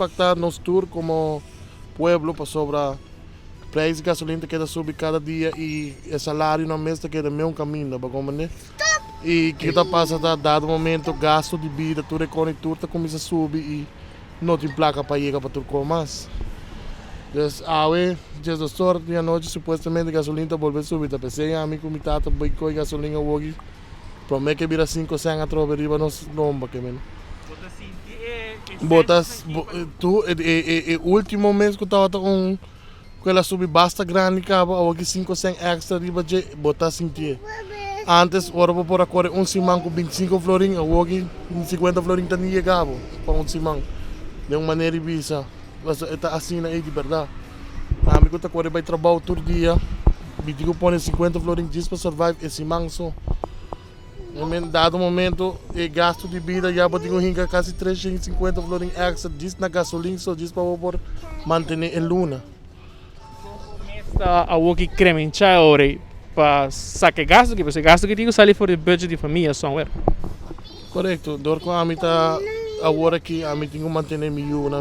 impactar nos tour como pueblo para sobra preço de gasolina que sube cada dia e o salário na mesa que é mesmo caminho, né? E que está passando a dado momento gasto de vida, tudo econômico, tudo começa a subir e não tem placa para chegar para tudo com mais. Então, desde a sorte de noite supostamente a gasolina está voltando a subir, tá pensei a mim como está boicot gasolina hoje, promete que vira 5 cents a troca riba nos lomba que men. Botas tu o último mês que estava com ela subir basta grande cabo hoje 5 cents extra riba de botas sentir. Antes, ora por agora, simão com 25 florin, hoje 50 florin está nem chegava para simão. De uma maneira visa, está assim na de verdade. A amigo está agora vai trabalhar todo dia, me digo põe 50 florin dias para survive esse simão só. Em dado momento, o gasto de vida já pode ringar quase 350 florin extra dias na gasolina, só dias para manter em luna. A hoje cremencha ora para sacar gasto que você gasta que digo sair fora do budget de família só Correto, dor com a mim tá agora que a mim tenho manter minha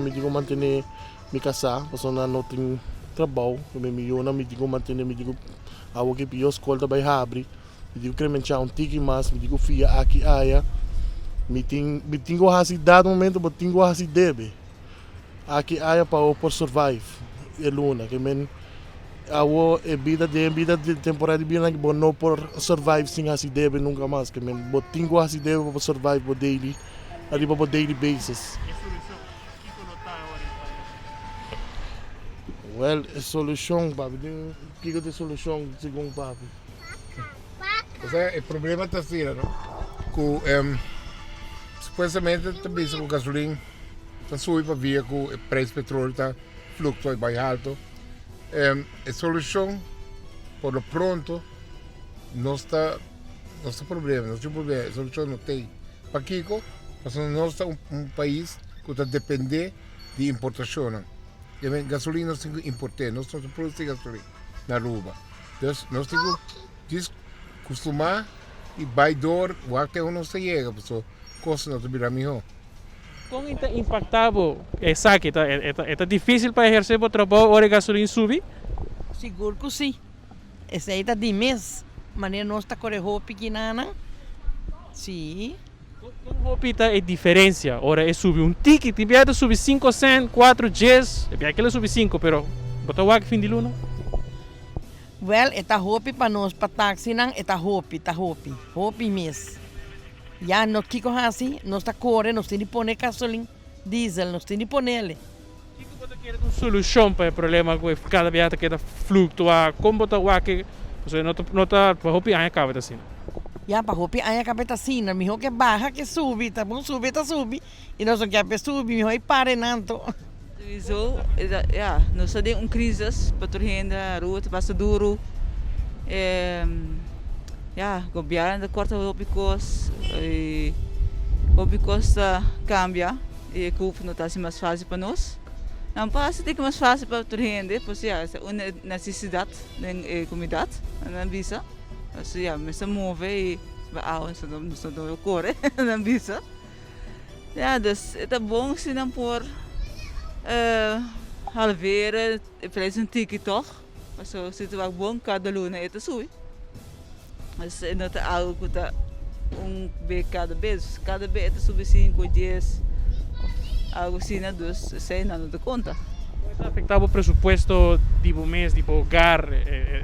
me digo manter me casar, porque não tem trabalho, minha me digo manter me digo a que pio escola vai abrir, me digo cremencha tique mais, me digo fia aqui aia, me tenho assim dado momento, mas tenho assim deve, aqui aia para por survive, é luna que men a vida de temporada de vida que não por survive sem assim deve nunca mais que men botingo assim deve para survive por daily arriba por daily basis. Well, a solução papi, que é a solução segundo papi? O problema está assim, não? Que supostamente também com gasolina está subindo para via que o preço do petróleo está fluctuando bem alto. A solução, por lo pronto, não está problema, não tem problema, a solução não tem. Para Kiko, nós estamos um país que está depender de importação. E a gasolina nós temos que importar, nós não produzimos gasolina na rua. Então, nós temos que acostumar e vai dor, o até não se chega, porque o custo não está melhor. Como está impactado essa que está difícil para exercer o trabalho hora a gasolina sube? Seguro que sim. Esse aí está de mês, mas não está com roupa pequena. Sim. Como roupa é diferença? Ora é subir um ticket, tem subir 5 cents, 4 dias, é aquele sube 5, pero botar o fim de luna? Well, esta roupa para nós, para táxi, não, esta roupa mês. Já nós que assim, nós está correndo, nós temos que pôr gasolina, diesel, nós temos que pôr ele. O que você quer uma solução para o problema que cada viagem que flutua, como botar o que você não está para roupa aí acaba assim. Já para roupa aí acaba assim, melhor que barra que sube, tá bom, sube, e nós não queremos subir, melhor para nanto. Sowieso, ja, nós temos crise, para a rua está duro. Ja, o governo corta o picos, cambia e a culpa não está assim mais fácil para nós. Não passa tem que mais fácil para a gente, porque é uma necessidade da comunidade, não visa. Assim, mas se move e vai não corre, não visa. Ja, dus é bom se não por halveren, preço um ticket toch? Mas se tu vai bom cada luna é sui. Mas não está algo que está cada vez sube 5, 10, algo assim, né? Sei não dá conta. Está afetado o presupuesto de mês, de hogar,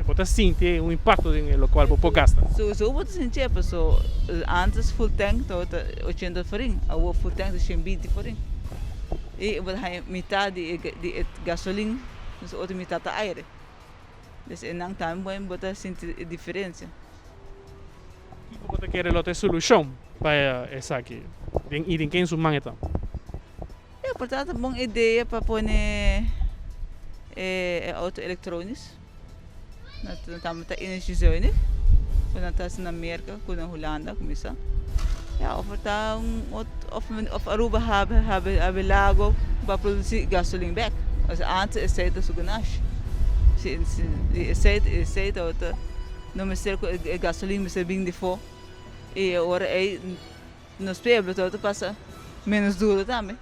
você sente um impacto no qual você gasta? Sowieso você sente, porque antes full tank estava 80 farinha, agora full tank está 120 farinha. E metade de gasolina, a outra metade é aire. Então, não também você sente a diferença. O que você quer outra solução para essa aqui? E em quem sua mãe então? Portanto, uma boa ideia para pôr auto eletrônicos. Nós estamos energizando. Quando estamos na América, quando na Holanda, começa. Ja, of a Aruba hebben lago para produzir gasolina back. Als antes é certo so ganache. Se é certo outra não me ser gasolina me ser bem de fo. E agora é nos pueblos todo passa menos duro também.